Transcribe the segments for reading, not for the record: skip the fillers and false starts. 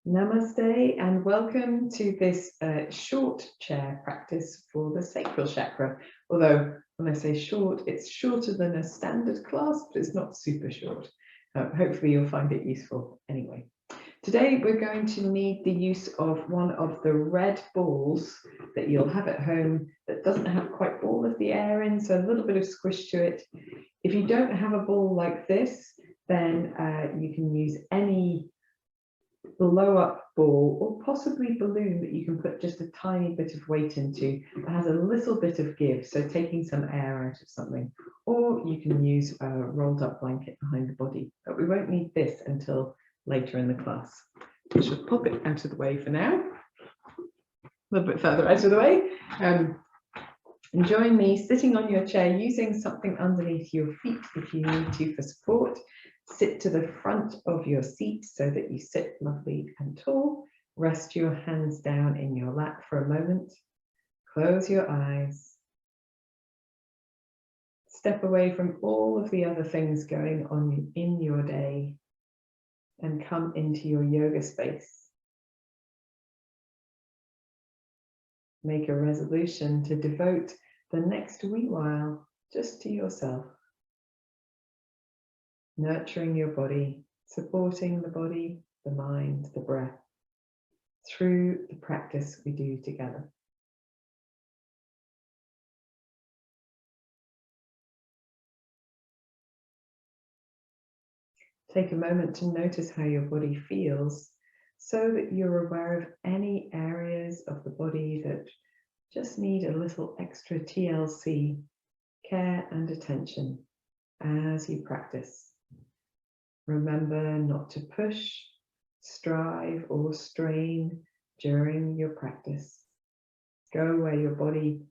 Namaste and welcome to this short chair practice for the sacral chakra. Although when I say short, it's shorter than a standard class, but it's not super short. Hopefully you'll find it useful anyway. Today we're going to need the use of one of the red balls that you'll have at home that doesn't have quite all of the air in, so a little bit of squish to it. If you don't have a ball like this, then you can use any blow-up ball or possibly balloon that you can put just a tiny bit of weight into that has a little bit of give, so taking some air out of something, or you can use a rolled up blanket behind the body, but we won't need this until later in the class. I should pop it out of the way for now, a little bit further out of the way. And join me sitting on your chair using something underneath your feet if you need to for support. Sit to the front of your seat so that you sit lovely and tall. Rest your hands down in your lap for a moment. Close your eyes. Step away from all of the other things going on in your day and come into your yoga space. Make a resolution to devote the next wee while just to yourself. Nurturing your body, supporting the body, the mind, the breath, through the practice we do together. Take a moment to notice how your body feels so that you're aware of any areas of the body that just need a little extra TLC, care and attention as you practice. Remember not to push, strive or strain during your practice. Go where your body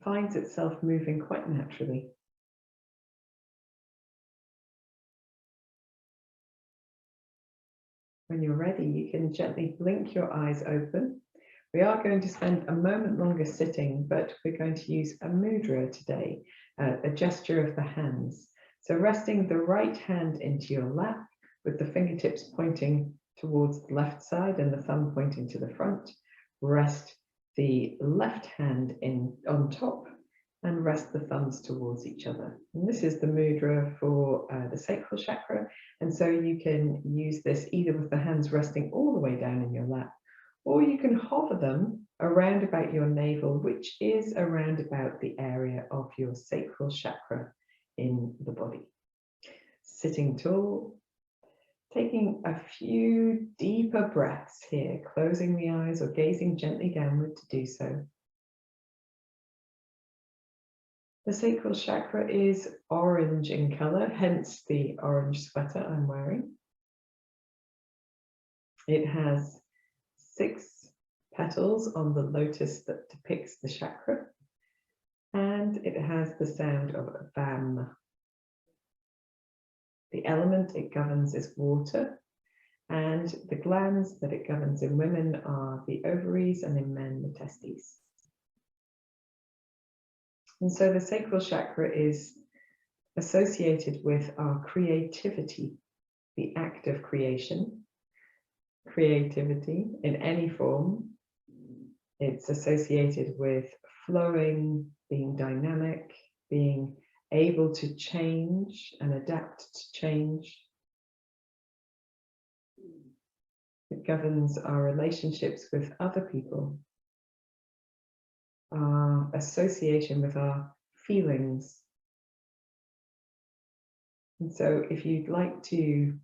finds itself moving quite naturally. When you're ready, you can gently blink your eyes open. We are going to spend a moment longer sitting, but we're going to use a mudra today, a gesture of the hands. So resting the right hand into your lap with the fingertips pointing towards the left side and the thumb pointing to the front. Rest the left hand on top and rest the thumbs towards each other. And this is the mudra for the sacral chakra. And so you can use this either with the hands resting all the way down in your lap, or you can hover them around about your navel, which is around about the area of your sacral chakra in the body. Sitting tall, taking a few deeper breaths here, closing the eyes or gazing gently downward to do so. The sacral chakra is orange in color, hence the orange sweater I'm wearing. It has 6 petals on the lotus that depicts the chakra, and it has the sound of Vam. The element it governs is water, and the glands that it governs in women are the ovaries and in men the testes. And so the sacral chakra is associated with our creativity, the act of creation, creativity in any form. It's associated with flowing, being dynamic, being able to change and adapt to change. It governs our relationships with other people, our association with our feelings. And so if you'd like to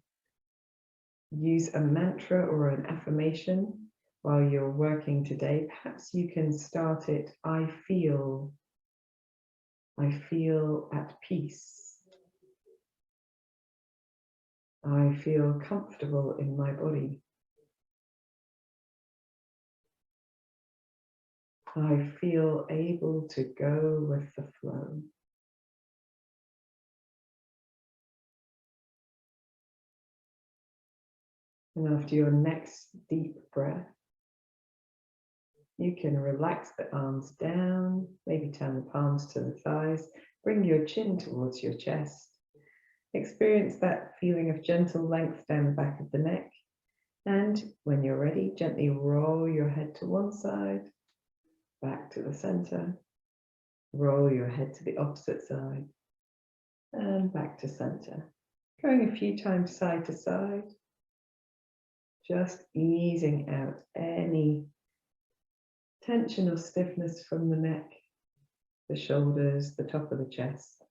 use a mantra or an affirmation while you're working today, perhaps you can start it, I feel at peace. I feel comfortable in my body. I feel able to go with the flow. And after your next deep breath, you can relax the arms down, maybe turn the palms to the thighs, bring your chin towards your chest. Experience that feeling of gentle length down the back of the neck, And when you're ready, gently roll your head to one side, back to the center, roll your head to the opposite side, and back to center. Going a few times side to side, just easing out any tension or stiffness from the neck, the shoulders, the top of the chest.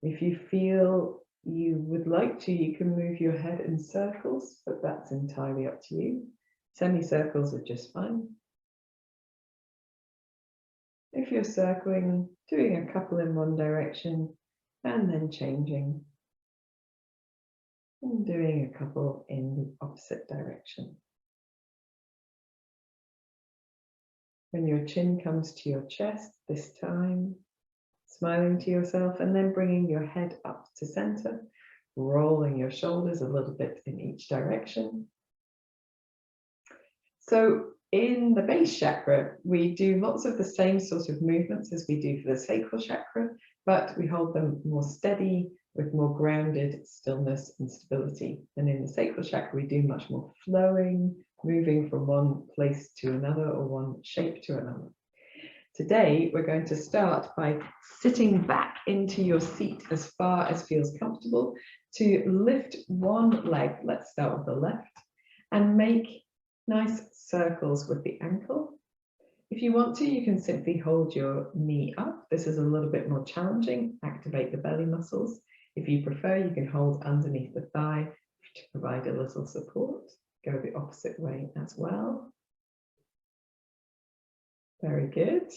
If you feel you would like to, you can move your head in circles, but that's entirely up to you. Semicircles are just fine. If you're circling, doing a couple in one direction and then changing, and doing a couple in the opposite direction. When your chin comes to your chest this time, smiling to yourself and then bringing your head up to center, rolling your shoulders a little bit in each direction. So in the base chakra, we do lots of the same sort of movements as we do for the sacral chakra, but we hold them more steady with more grounded stillness and stability. And in the sacral chakra, we do much more flowing, moving from one place to another or one shape to another. Today, we're going to start by sitting back into your seat as far as feels comfortable to lift one leg. Let's start with the left and make nice circles with the ankle. If you want to, you can simply hold your knee up. This is a little bit more challenging. Activate the belly muscles. If you prefer, you can hold underneath the thigh to provide a little support. Go the opposite way as well. Very good.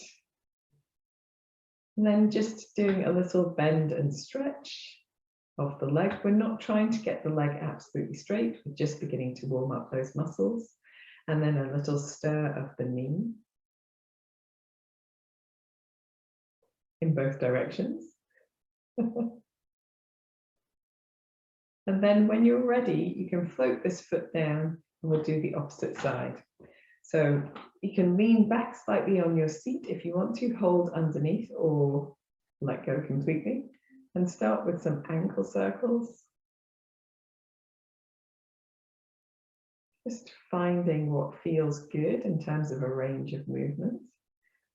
And then just doing a little bend and stretch of the leg. We're not trying to get the leg absolutely straight. We're just beginning to warm up those muscles. And then a little stir of the knee in both directions. And then when you're ready, you can float this foot down and we'll do the opposite side. So you can lean back slightly on your seat if you want to, hold underneath or let go completely, and start with some ankle circles. Just finding what feels good in terms of a range of movements.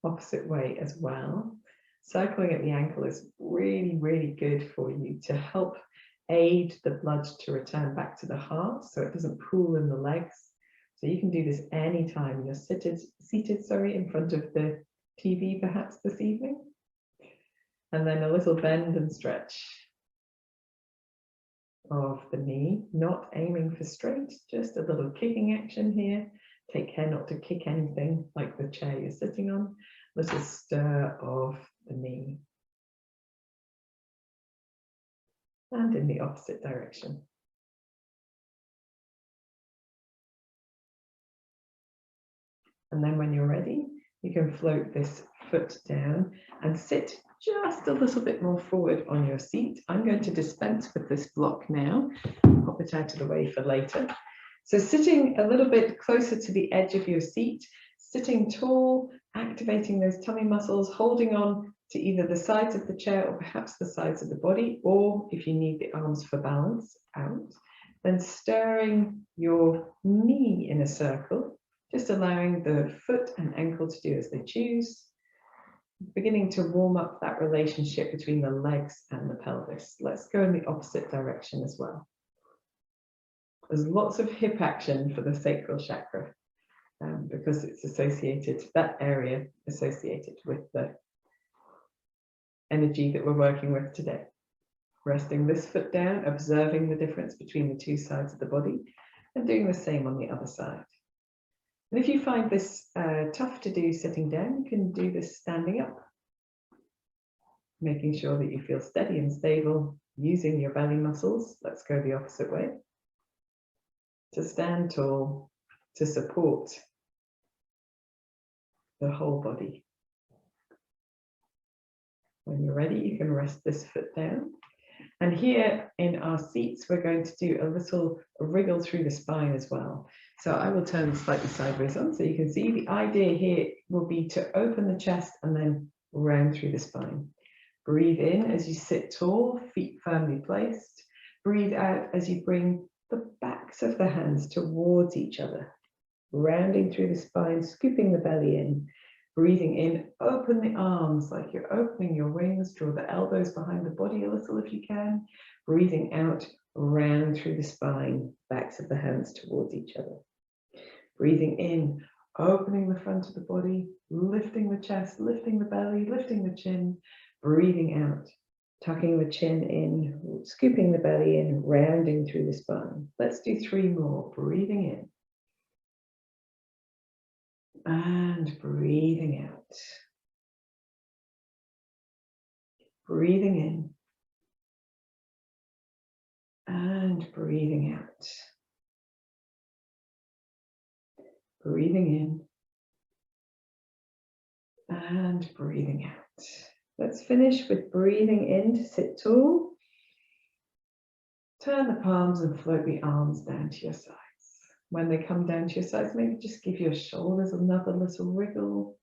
Opposite way as well. Circling at the ankle is really, really good for you to help aid the blood to return back to the heart so it doesn't pool in the legs. So you can do this anytime you're seated in front of the TV perhaps this evening. And then a little bend and stretch of the knee, not aiming for straight, just a little kicking action here. Take care not to kick anything like the chair you're sitting on. Little stir of the knee. And in the opposite direction. And then when you're ready, you can float this foot down and sit just a little bit more forward on your seat. I'm going to dispense with this block now, pop it out of the way for later. So sitting a little bit closer to the edge of your seat, sitting tall, activating those tummy muscles, holding on to either the sides of the chair or perhaps the sides of the body, or if you need the arms for balance, out. Then stirring your knee in a circle, just allowing the foot and ankle to do as they choose. Beginning to warm up that relationship between the legs and the pelvis. Let's go in the opposite direction as well. There's lots of hip action for the sacral chakra because it's associated, that area associated with the energy that we're working with today. Resting this foot down, observing the difference between the two sides of the body and doing the same on the other side. And if you find this tough to do sitting down, you can do this standing up, making sure that you feel steady and stable, using your belly muscles. Let's go the opposite way. To stand tall, to support the whole body. When you're ready, you can rest this foot down. And here in our seats, we're going to do a little wriggle through the spine as well. So I will turn slightly sideways on so you can see the idea here will be to open the chest and then round through the spine. Breathe in as you sit tall, feet firmly placed. Breathe out as you bring the backs of the hands towards each other, rounding through the spine, scooping the belly in. Breathing in, open the arms like you're opening your wings, draw the elbows behind the body a little if you can. Breathing out, round through the spine, backs of the hands towards each other. Breathing in, opening the front of the body, lifting the chest, lifting the belly, lifting the chin. Breathing out, tucking the chin in, scooping the belly in, rounding through the spine. Let's do 3 more. Breathing in. And breathing out. Breathing in. And breathing out. Breathing in. And breathing out. Let's finish with breathing in to sit tall. Turn the palms and float the arms down to your sides. When they come down to your sides, maybe just give your shoulders another little wriggle,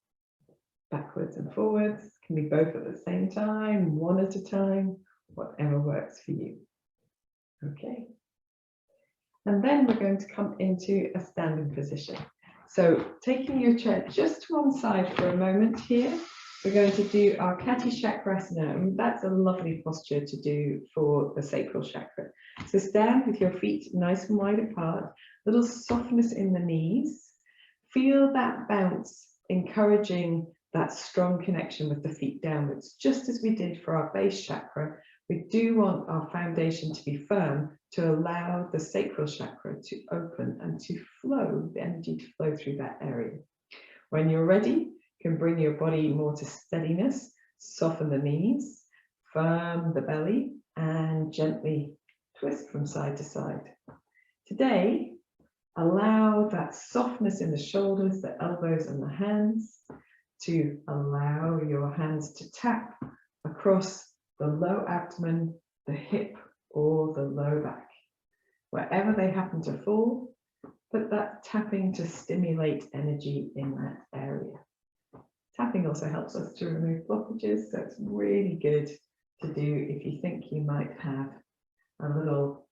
backwards and forwards. Can be both at the same time, one at a time, whatever works for you. Okay. And then we're going to come into a standing position. So taking your chair just to one side for a moment here, we're going to do our Kati Chakrasana, and that's a lovely posture to do for the sacral chakra. So stand with your feet nice and wide apart, little softness in the knees. Feel that bounce, encouraging that strong connection with the feet downwards, just as we did for our base chakra. We do want our foundation to be firm to allow the sacral chakra to open and to flow, the energy to flow through that area. When you're ready, you can bring your body more to steadiness, soften the knees, firm the belly, and gently twist from side to side. Today, allow that softness in the shoulders, the elbows, and the hands to allow your hands to tap across the low abdomen, the hip, or the low back. Wherever they happen to fall, but that tapping to stimulate energy in that area. Tapping also helps us to remove blockages, so it's really good to do if you think you might have a little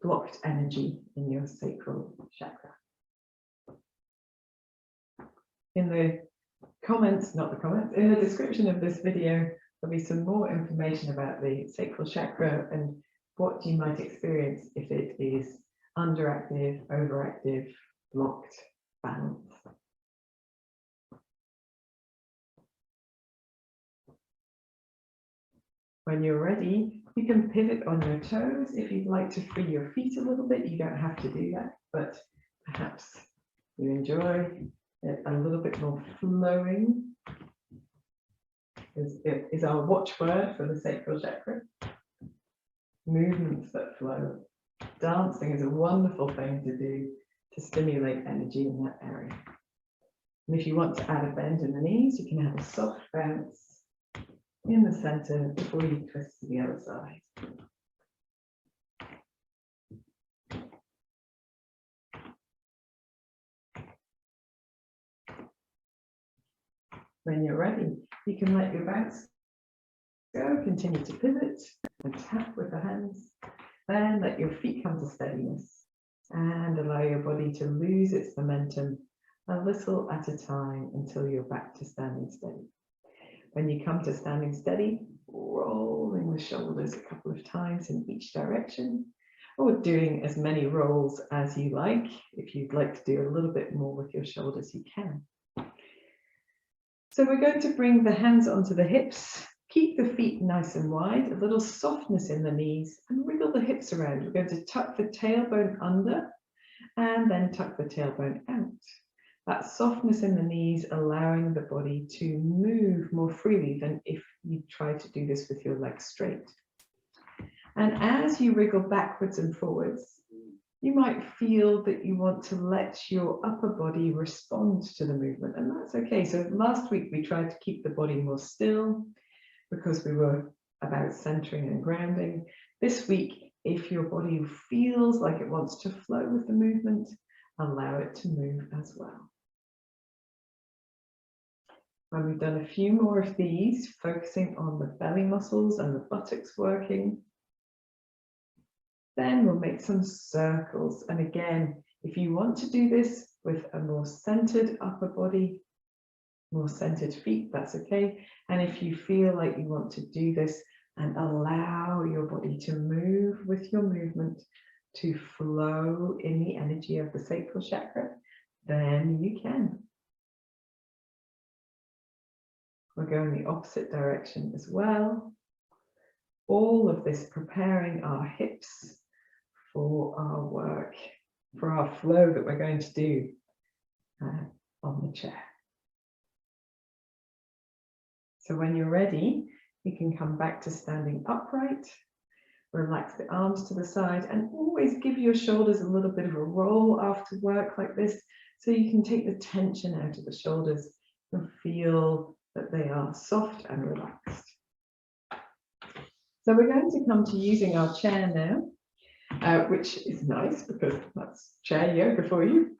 blocked energy in your sacral chakra. In the comments, not the comments, in the description of this video, there'll be some more information about the sacral chakra and what you might experience if it is underactive, overactive, blocked, balanced. When you're ready, you can pivot on your toes. If you'd like to free your feet a little bit, you don't have to do that, but perhaps you enjoy it a little bit more flowing. Is our watchword for the sacral chakra. Movements that flow. Dancing is a wonderful thing to do to stimulate energy in that area. And if you want to add a bend in the knees, you can have a soft bounce in the center before you twist to the other side. When you're ready, you can let your bounce go, continue to pivot and tap with the hands. Then let your feet come to steadiness and allow your body to lose its momentum a little at a time until you're back to standing steady. When you come to standing steady, rolling the shoulders a couple of times in each direction, or doing as many rolls as you like. If you'd like to do a little bit more with your shoulders, you can. So we're going to bring the hands onto the hips, keep the feet nice and wide, a little softness in the knees, and wriggle the hips around. We're going to tuck the tailbone under and then tuck the tailbone out. That softness in the knees, allowing the body to move more freely than if you try to do this with your legs straight. And as you wriggle backwards and forwards, you might feel that you want to let your upper body respond to the movement, and that's okay. So last week we tried to keep the body more still because we were about centering and grounding. This week, if your body feels like it wants to flow with the movement, allow it to move as well. When we've done a few more of these, focusing on the belly muscles and the buttocks working, Then we'll make some circles. And again, if you want to do this with a more centered upper body, more centered feet, that's okay. And if you feel like you want to do this and allow your body to move with your movement, to flow in the energy of the sacral chakra, then you can. We'll go in the opposite direction as well. All of this preparing our hips for our work, for our flow that we're going to do on the chair. So when you're ready, you can come back to standing upright, relax the arms to the side, and always give your shoulders a little bit of a roll after work like this, so you can take the tension out of the shoulders and feel that they are soft and relaxed. So we're going to come to using our chair now, which is nice because that's chair yoga for you.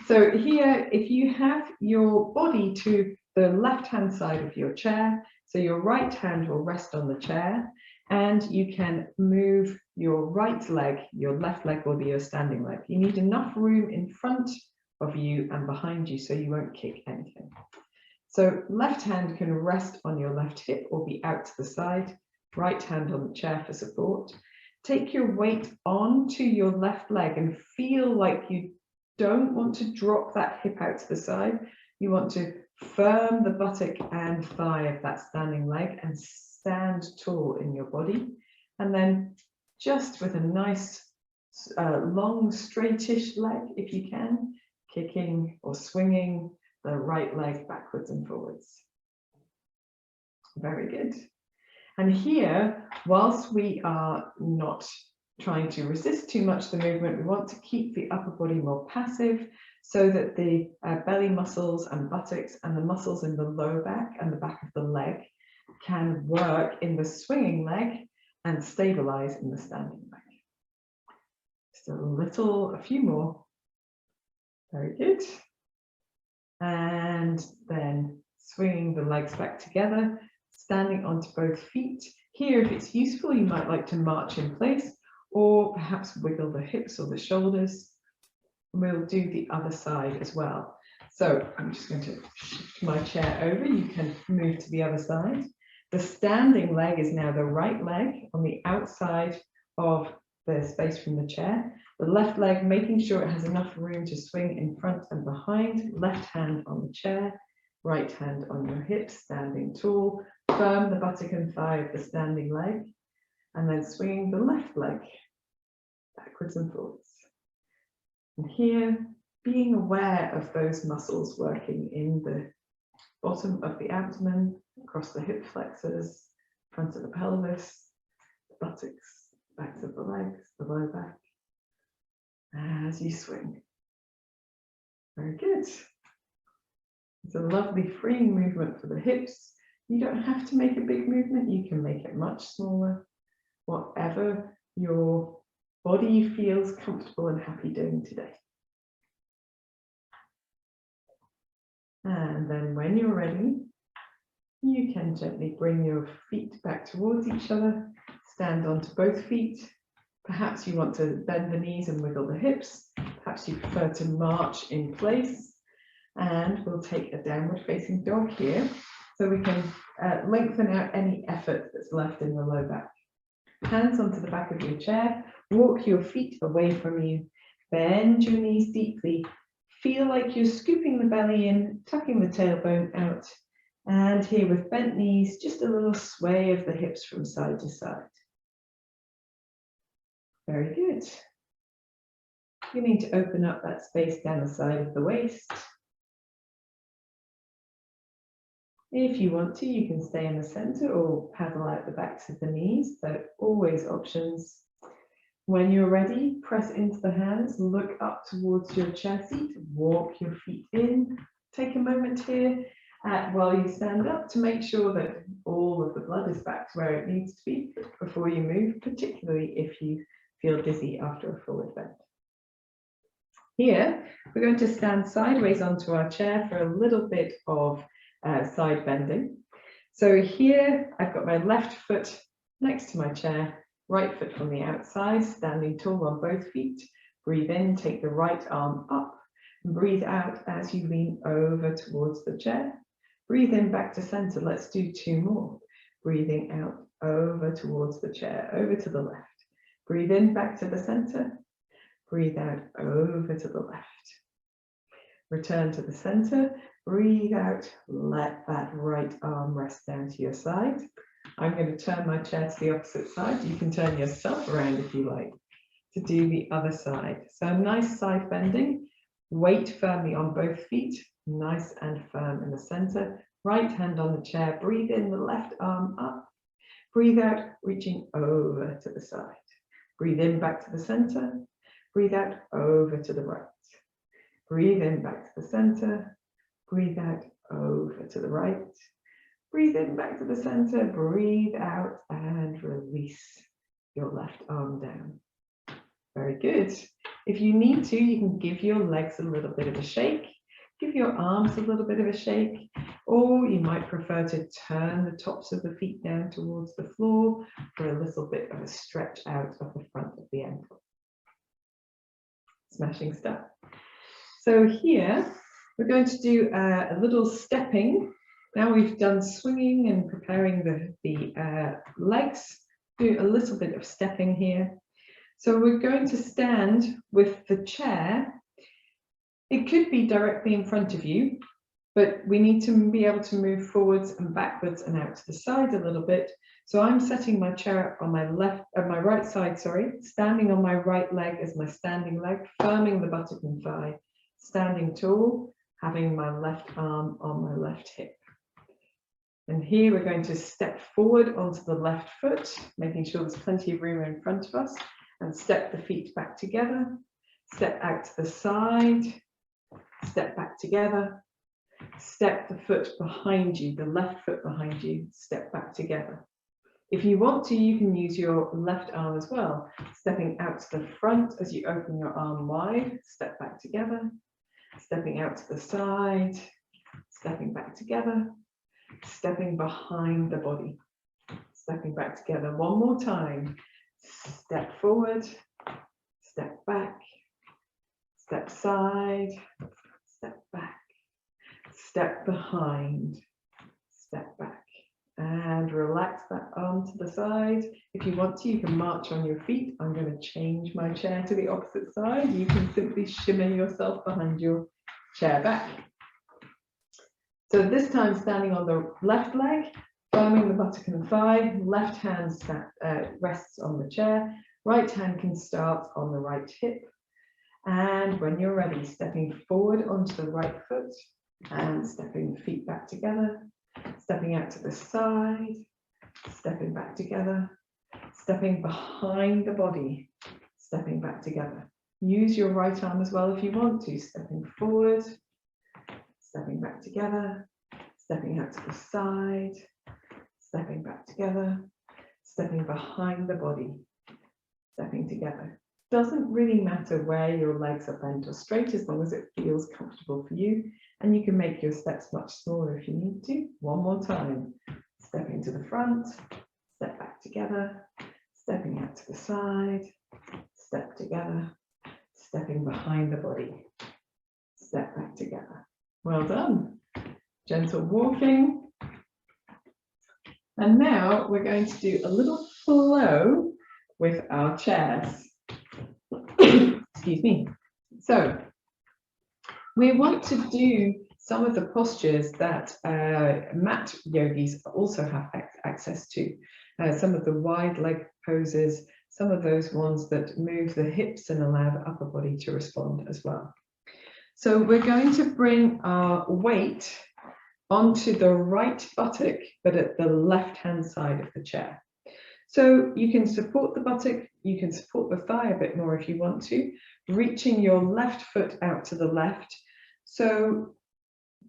So here, if you have your body to the left-hand side of your chair, so your right hand will rest on the chair, and you can move your right leg, your left leg will be your standing leg. You need enough room in front of you and behind you so you won't kick anything. So left hand can rest on your left hip or be out to the side, right hand on the chair for support. Take your weight onto your left leg and feel like you don't want to drop that hip out to the side. You want to firm the buttock and thigh of that standing leg and stand tall in your body. And then just with a nice long straightish leg, if you can, kicking or swinging the right leg backwards and forwards. Very good. And here, whilst we are not trying to resist too much the movement, we want to keep the upper body more passive so that the belly muscles and buttocks and the muscles in the lower back and the back of the leg can work in the swinging leg and stabilize in the standing leg. Just a few more. Very good. And then swinging the legs back together, standing onto both feet. Here, if it's useful, you might like to march in place or perhaps wiggle the hips or the shoulders. We'll do the other side as well. So I'm just going to shift my chair over. You can move to the other side. The standing leg is now the right leg on the outside of the space from the chair. The left leg, making sure it has enough room to swing in front and behind. Left hand on the chair, right hand on your hips, standing tall. Firm the buttock and thigh of the standing leg, and then swinging the left leg backwards and forwards. And here, being aware of those muscles working in the bottom of the abdomen, across the hip flexors, front of the pelvis, the buttocks, backs of the legs, the lower back, as you swing. Very good. It's a lovely freeing movement for the hips. You don't have to make a big movement. You can make it much smaller, whatever your body feels comfortable and happy doing today. And then when you're ready, you can gently bring your feet back towards each other, stand onto both feet. Perhaps you want to bend the knees and wiggle the hips. Perhaps you prefer to march in place. And we'll take a downward facing dog here, so we can lengthen out any effort that's left in the low back. Hands onto the back of your chair, walk your feet away from you, bend your knees deeply, feel like you're scooping the belly in, tucking the tailbone out, and here with bent knees, just a little sway of the hips from side to side. Very good. You need to open up that space down the side of the waist. If you want to, you can stay in the center or paddle out the backs of the knees. So always options. When you're ready, press into the hands, look up towards your chair seat, walk your feet in. Take a moment here while you stand up to make sure that all of the blood is back to where it needs to be before you move, particularly if you feel dizzy after a forward bend. Here, we're going to stand sideways onto our chair for a little bit of side bending. So here I've got my left foot next to my chair Right foot on the outside, standing tall on both feet. Breathe in, take the right arm up. And breathe out as you lean over towards the chair. Breathe in back to center. Let's do 2 more. Breathing out over towards the chair, over to the left. Breathe in back to the center. Breathe out over to the left. Return to the center. Breathe out. Let that right arm rest down to your side. I'm going to turn my chair to the opposite side. You can turn yourself around if you like to do the other side. So nice side bending. Weight firmly on both feet. Nice and firm in the center. Right hand on the chair. Breathe in the left arm up. Breathe out, reaching over to the side. Breathe in back to the center. Breathe out over to the right. Breathe in back to the center. Breathe out over to the right. Breathe in back to the center. Breathe out and release your left arm down. Very good. If you need to, you can give your legs a little bit of a shake. Give your arms a little bit of a shake, or you might prefer to turn the tops of the feet down towards the floor for a little bit of a stretch out of the front of the ankle. Smashing stuff. So here we're going to do a little stepping. Now we've done swinging and preparing the legs. Do a little bit of stepping here. So we're going to stand with the chair. It could be directly in front of you, but we need to be able to move forwards and backwards and out to the side a little bit. So I'm setting my chair on my right side, standing on my right leg as my standing leg, firming the buttock and thigh, standing tall, having my left arm on my left hip. And here we're going to step forward onto the left foot, making sure there's plenty of room in front of us, and step the feet back together, step out to the side, step back together, step the foot behind you, the left foot behind you, step back together. If you want to, you can use your left arm as well, stepping out to the front as you open your arm wide, step back together, stepping out to the side, stepping back together, stepping behind the body, stepping back together. One more time. Step forward, step back, step side, step back, step behind, step back, and relax that arm to the side. If you want to, you can march on your feet. I'm going to change my chair to the opposite side. You can simply shimmer yourself behind your chair back. So this time standing on the left leg, firming the buttock and thigh, left hand rests on the chair, right hand can start on the right hip. And when you're ready, stepping forward onto the right foot and stepping the feet back together, stepping out to the side, stepping back together, stepping behind the body, stepping back together. Use your right arm as well if you want to, stepping forward, stepping back together, stepping out to the side, stepping back together, stepping behind the body, stepping together. Doesn't really matter where your legs are bent or straight as long as it feels comfortable for you, and you can make your steps much smaller if you need to. One more time. Stepping to the front, step back together, stepping out to the side, step together, stepping behind the body, step back together. Well done. Gentle walking. And now we're going to do a little flow with our chairs. Excuse me. So we want to do some of the postures that mat yogis also have access to. Some of the wide leg poses, some of those ones that move the hips and allow the upper body to respond as well. So we're going to bring our weight onto the right buttock, but at the left-hand side of the chair. So you can support the buttock, you can support the thigh a bit more if you want to, reaching your left foot out to the left. So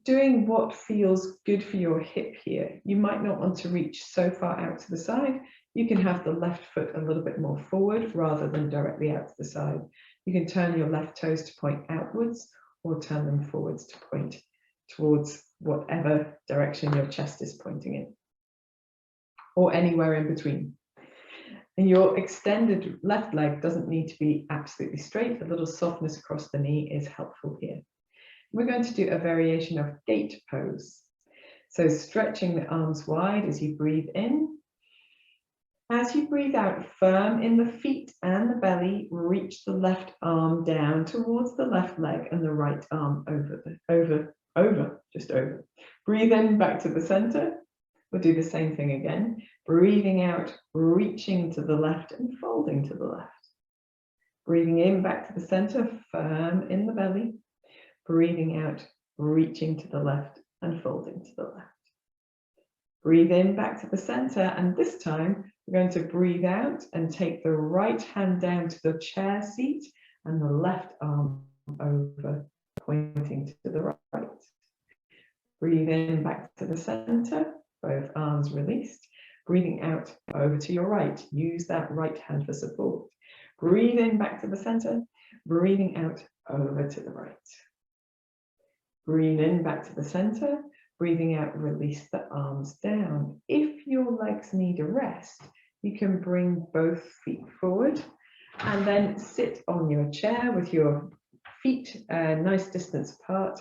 doing what feels good for your hip here. You might not want to reach so far out to the side. You can have the left foot a little bit more forward rather than directly out to the side. You can turn your left toes to point outwards or turn them forwards to point towards whatever direction your chest is pointing in, or anywhere in between. And your extended left leg doesn't need to be absolutely straight. A little softness across the knee is helpful here. We're going to do a variation of gate pose. So stretching the arms wide as you breathe in. As you breathe out, firm in the feet and the belly, reach the left arm down towards the left leg and the right arm just over. Breathe in back to the center. We'll do the same thing again. Breathing out, reaching to the left and folding to the left. Breathing in back to the center, firm in the belly. Breathing out, reaching to the left and folding to the left. Breathe in back to the center, and this time we're going to breathe out and take the right hand down to the chair seat and the left arm over, pointing to the right. Breathe in back to the center, both arms released. Breathing out over to your right. Use that right hand for support. Breathe in back to the center, breathing out over to the right. Breathe in back to the center, breathing out, release the arms down. If your legs need a rest, you can bring both feet forward and then sit on your chair with your feet a nice distance apart,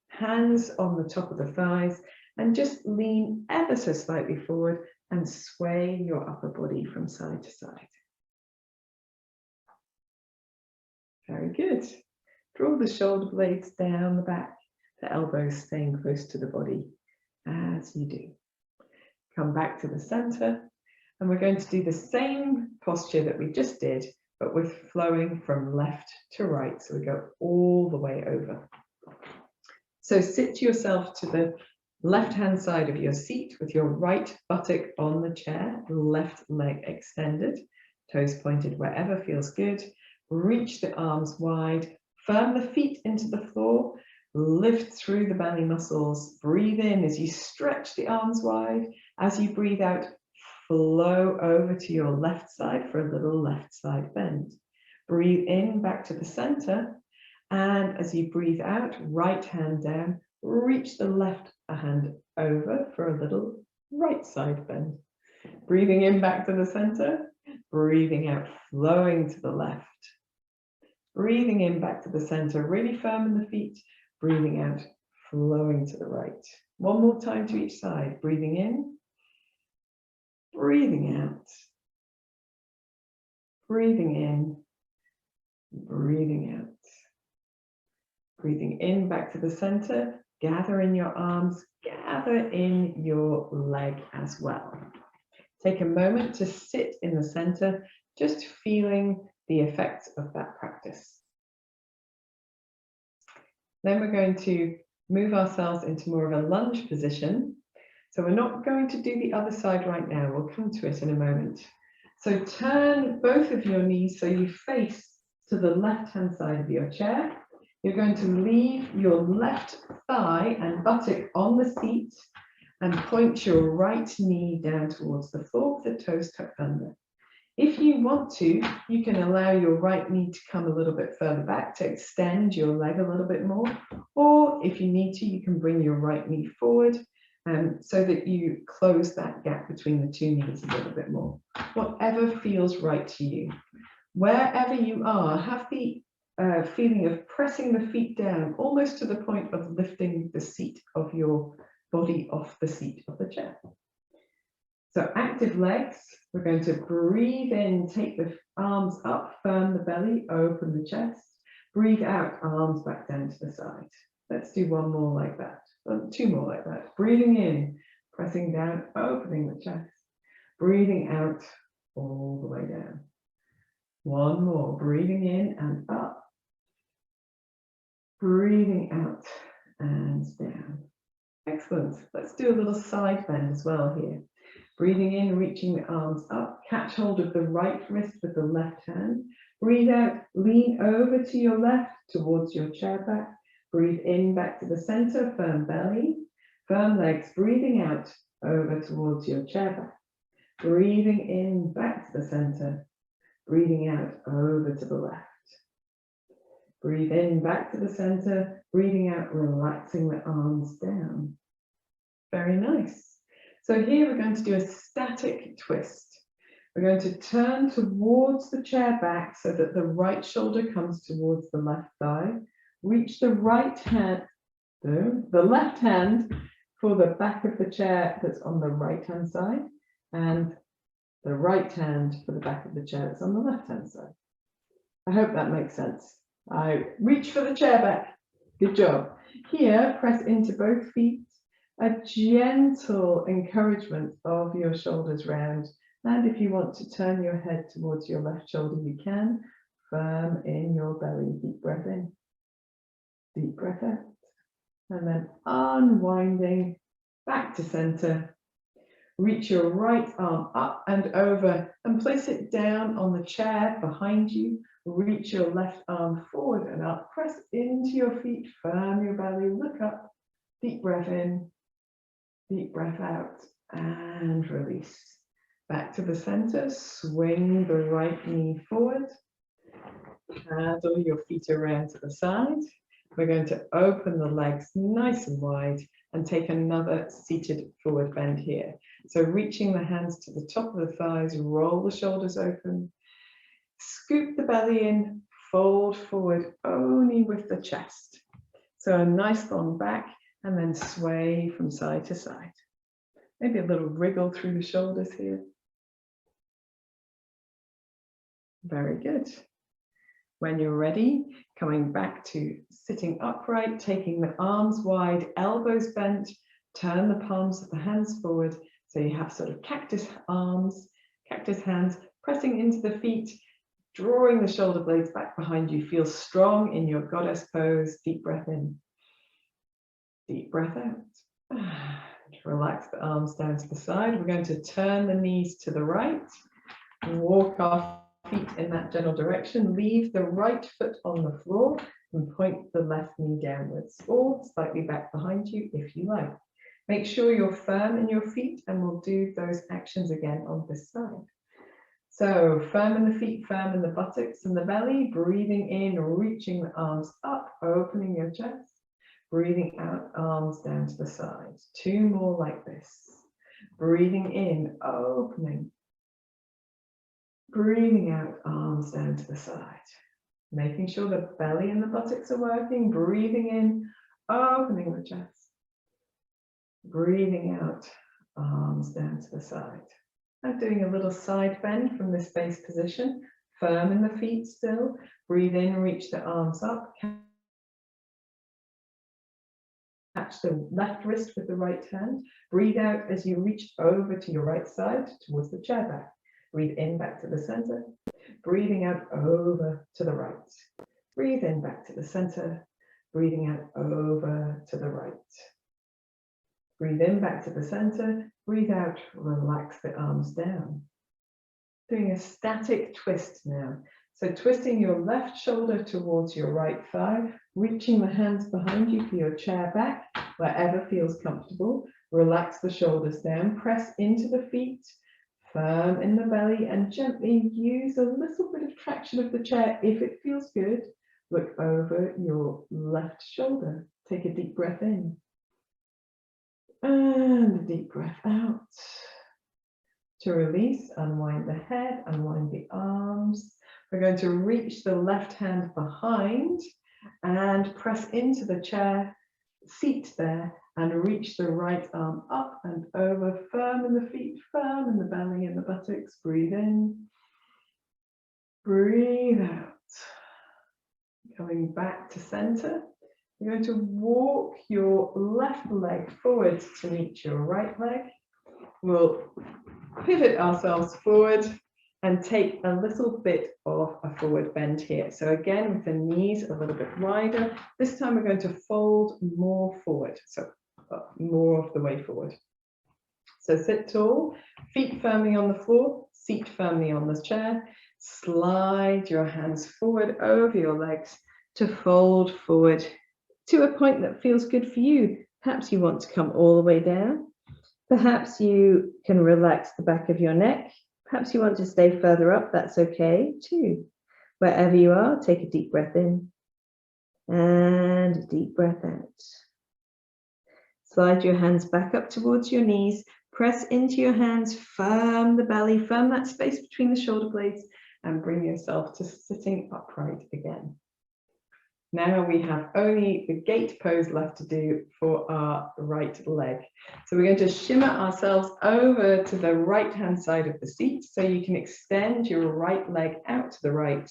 hands on the top of the thighs, and just lean ever so slightly forward and sway your upper body from side to side. Very good. Draw the shoulder blades down the back, the elbows staying close to the body as you do. Come back to the center, and we're going to do the same posture that we just did, but with flowing from left to right. So we go all the way over. So sit yourself to the left-hand side of your seat with your right buttock on the chair, left leg extended, toes pointed wherever feels good. Reach the arms wide, firm the feet into the floor, lift through the belly muscles, breathe in as you stretch the arms wide. As you breathe out, flow over to your left side for a little left side bend. Breathe in back to the center, and as you breathe out, right hand down, reach the left hand over for a little right side bend. Breathing in back to the center, breathing out, flowing to the left. Breathing in back to the center, really firm in the feet, breathing out, flowing to the right. One more time to each side, breathing in, breathing out, breathing in, breathing out. Breathing in back to the center, gather in your arms, gather in your leg as well. Take a moment to sit in the center, just feeling the effects of that practice. Then we're going to move ourselves into more of a lunge position. So we're not going to do the other side right now. We'll come to it in a moment. So turn both of your knees so you face to the left-hand side of your chair. You're going to leave your left thigh and buttock on the seat and point your right knee down towards the floor with the toes tucked under. If you want to, you can allow your right knee to come a little bit further back to extend your leg a little bit more. Or if you need to, you can bring your right knee forward so that you close that gap between the two knees a little bit more. Whatever feels right to you. Wherever you are, have the feeling of pressing the feet down almost to the point of lifting the seat of your body off the seat of the chair. So active legs, we're going to breathe in, take the arms up, firm the belly, open the chest. Breathe out, arms back down to the side. Let's do one more like that, two more like that. Breathing in, pressing down, opening the chest. Breathing out, all the way down. One more, breathing in and up. Breathing out and down. Excellent. Let's do a little side bend as well here. Breathing in, reaching the arms up, catch hold of the right wrist with the left hand. Breathe out, lean over to your left towards your chair back. Breathe in back to the center, firm belly, firm legs. Breathing out over towards your chair back. Breathing in back to the center. Breathing out over to the left. Breathe in back to the center. Breathing out, relaxing the arms down. Very nice. So here we're going to do a static twist. We're going to turn towards the chair back so that the right shoulder comes towards the left thigh. Reach the right hand, the left hand for the back of the chair that's on the right hand side, and the right hand for the back of the chair that's on the left hand side. I hope that makes sense. I reach for the chair back. Good job. Here, press into both feet. A gentle encouragement of your shoulders round. And if you want to turn your head towards your left shoulder, you can. Firm in your belly. Deep breath in. Deep breath out. And then unwinding back to center. Reach your right arm up and over and place it down on the chair behind you. Reach your left arm forward and up. Press into your feet. Firm your belly. Look up. Deep breath in. Deep breath out. And release. Back to the center. Swing the right knee forward. Paddle your feet around to the side. We're going to open the legs nice and wide and take another seated forward bend here. So reaching the hands to the top of the thighs, roll the shoulders open, scoop the belly in, fold forward only with the chest. So a nice long back and then sway from side to side. Maybe a little wriggle through the shoulders here. Very good. When you're ready, coming back to sitting upright, taking the arms wide, elbows bent, turn the palms of the hands forward. So you have sort of cactus arms, cactus hands, pressing into the feet, drawing the shoulder blades back behind you. Feel strong in your goddess pose. Deep breath in. Deep breath out. Relax the arms down to the side. We're going to turn the knees to the right. Walk off feet in that general direction. Leave the right foot on the floor and point the left knee downwards or slightly back behind you if you like. Make sure you're firm in your feet, and we'll do those actions again on this side. So firm in the feet, firm in the buttocks and the belly, breathing in, reaching the arms up, opening your chest, breathing out, arms down to the side. Two more like this. Breathing in, opening. Breathing out, arms down to the side. Making sure the belly and the buttocks are working. Breathing in, opening the chest. Breathing out, arms down to the side. I'm doing a little side bend from this base position. Firm in the feet still. Breathe in, reach the arms up. Catch the left wrist with the right hand. Breathe out as you reach over to your right side towards the chair back. Breathe in back to the center. Breathing out over to the right. Breathe in back to the center. Breathing out over to the right. Breathe in back to the center. Breathe out, relax the arms down. Doing a static twist now. So twisting your left shoulder towards your right thigh, reaching the hands behind you for your chair back, wherever feels comfortable. Relax the shoulders down, press into the feet, firm in the belly, and gently use a little bit of traction of the chair if it feels good. Look over your left shoulder. Take a deep breath in. And a deep breath out. To release, unwind the head, unwind the arms. We're going to reach the left hand behind and press into the chair, seat there, and reach the right arm up and over, firm in the feet, firm in the belly and the buttocks. Breathe in, breathe out. Coming back to center. You're going to walk your left leg forward to reach your right leg. We'll pivot ourselves forward and take a little bit of a forward bend here. So again, with the knees a little bit wider. This time we're going to fold more forward, so more of the way forward. So sit tall, feet firmly on the floor, seat firmly on the chair. Slide your hands forward over your legs to fold forward to a point that feels good for you. Perhaps you want to come all the way down. Perhaps you can relax the back of your neck. Perhaps you want to stay further up. That's okay too. Wherever you are, take a deep breath in and a deep breath out. Slide your hands back up towards your knees. Press into your hands, firm the belly, firm that space between the shoulder blades, and bring yourself to sitting upright again. Now we have only the gate pose left to do for our right leg. So we're going to shimmer ourselves over to the right-hand side of the seat, so you can extend your right leg out to the right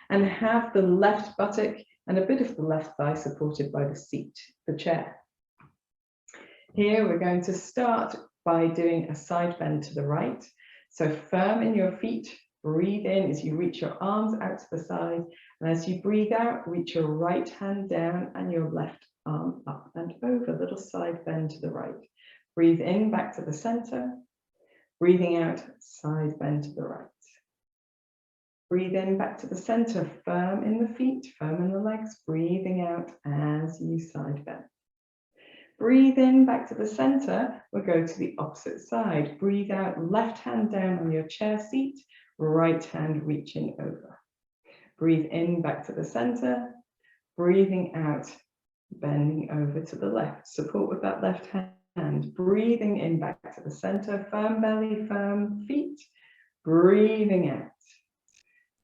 and have the left buttock and a bit of the left thigh supported by the seat, the chair. Here we're going to start by doing a side bend to the right. So firm in your feet, breathe in as you reach your arms out to the side, and as you breathe out, reach your right hand down and your left arm up and over, little side bend to the right. Breathe in back to the center, breathing out, side bend to the right. Breathe in back to the center, firm in the feet, firm in the legs, breathing out as you side bend. Breathe in back to the center, we'll go to the opposite side. Breathe out, left hand down on your chair seat, right hand reaching over. Breathe in back to the center, breathing out, bending over to the left. Support with that left hand. Breathing in back to the center, firm belly, firm feet. Breathing out.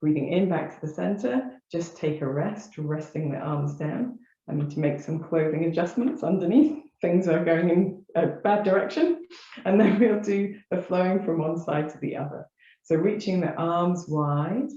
Breathing in back to the center, just take a rest, resting the arms down. I need to make some clothing adjustments underneath. Things are going in a bad direction. And then we'll do the flowing from one side to the other. So reaching the arms wide,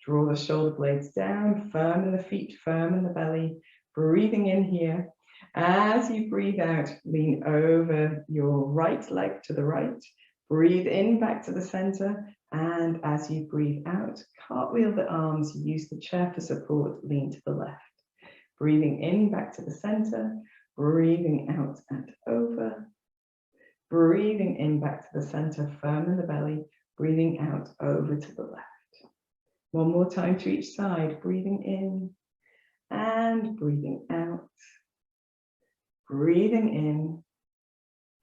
draw the shoulder blades down, firm in the feet, firm in the belly, breathing in here. As you breathe out, lean over your right leg to the right, breathe in back to the center, and as you breathe out, cartwheel the arms, use the chair for support, lean to the left. Breathing in back to the center, breathing out and over, breathing in back to the center, firm in the belly, breathing out over to the left. One more time to each side, breathing in and breathing out, breathing in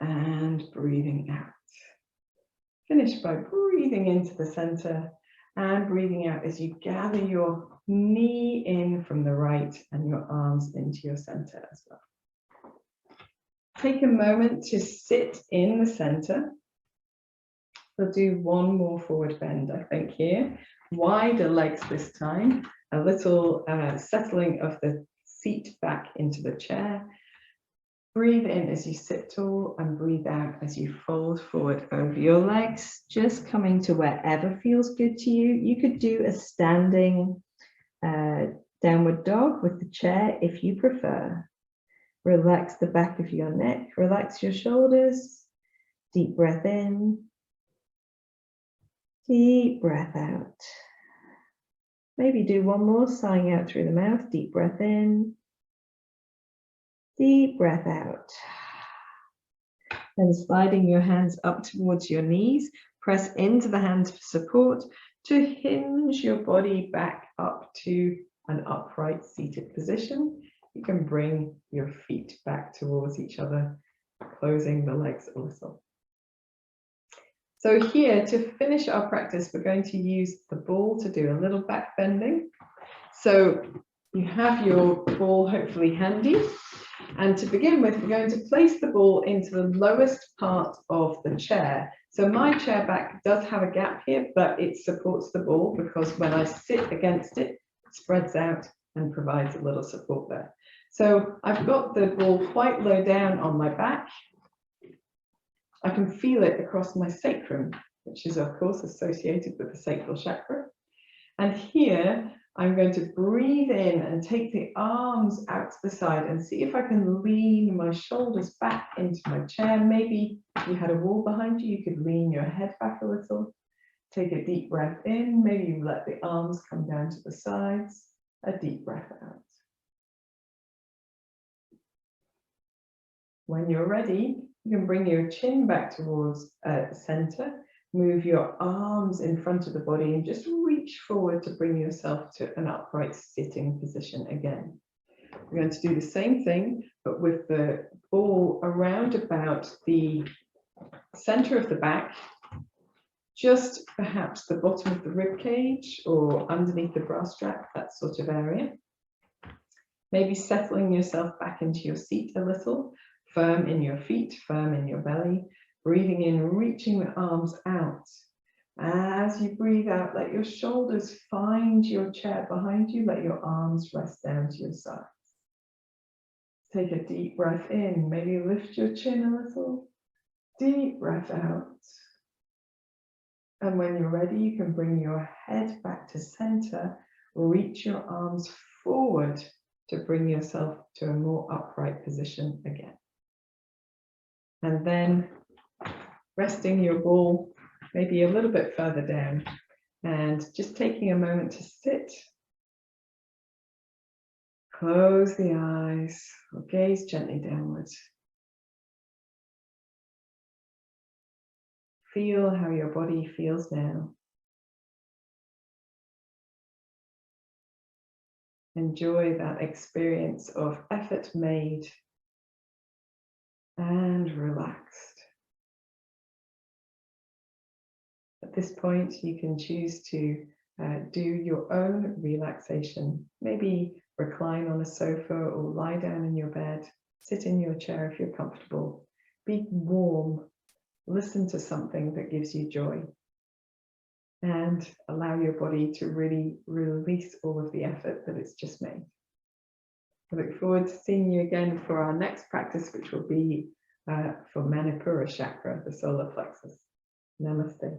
and breathing out. Finish by breathing into the center and breathing out as you gather your knee in from the right and your arms into your center as well. Take a moment to sit in the center. We'll do one more forward bend, I think, here. Wider legs this time, a little settling of the seat back into the chair. Breathe in as you sit tall and breathe out as you fold forward over your legs, just coming to wherever feels good to you. You could do a standing downward dog with the chair if you prefer. Relax the back of your neck, relax your shoulders. Deep breath in, deep breath out. Maybe do one more, sighing out through the mouth. Deep breath in, deep breath out. Then sliding your hands up towards your knees, press into the hands for support to hinge your body back up to an upright seated position. You can bring your feet back towards each other, closing the legs a little. So here, to finish our practice, we're going to use the ball to do a little back bending. So you have your ball hopefully handy. And to begin with, we're going to place the ball into the lowest part of the chair. So my chair back does have a gap here, but it supports the ball because when I sit against it, it spreads out and provides a little support there. So I've got the ball quite low down on my back. I can feel it across my sacrum, which is of course associated with the sacral chakra. And here I'm going to breathe in and take the arms out to the side and see if I can lean my shoulders back into my chair. Maybe if you had a wall behind you, you could lean your head back a little. Take a deep breath in. Maybe you let the arms come down to the sides. A deep breath out. When you're ready, you can bring your chin back towards the center. Move your arms in front of the body and just reach forward to bring yourself to an upright sitting position again. We're going to do the same thing, but with the ball around about the center of the back, just perhaps the bottom of the rib cage or underneath the bra strap, that sort of area. Maybe settling yourself back into your seat a little, firm in your feet, firm in your belly. Breathing in, reaching the arms out. As you breathe out, let your shoulders find your chair behind you. Let your arms rest down to your sides. Take a deep breath in. Maybe lift your chin a little. Deep breath out. And when you're ready, you can bring your head back to center. Reach your arms forward to bring yourself to a more upright position again. And then resting your ball maybe a little bit further down and just taking a moment to sit. Close the eyes or gaze gently downwards. Feel how your body feels now. Enjoy that experience of effort made and relaxed. At this point, you can choose to do your own relaxation. Maybe recline on a sofa or lie down in your bed. Sit in your chair if you're comfortable. Be warm. Listen to something that gives you joy. And allow your body to really release all of the effort that it's just made. I look forward to seeing you again for our next practice, which will be for Manipura chakra, the solar plexus. Namaste.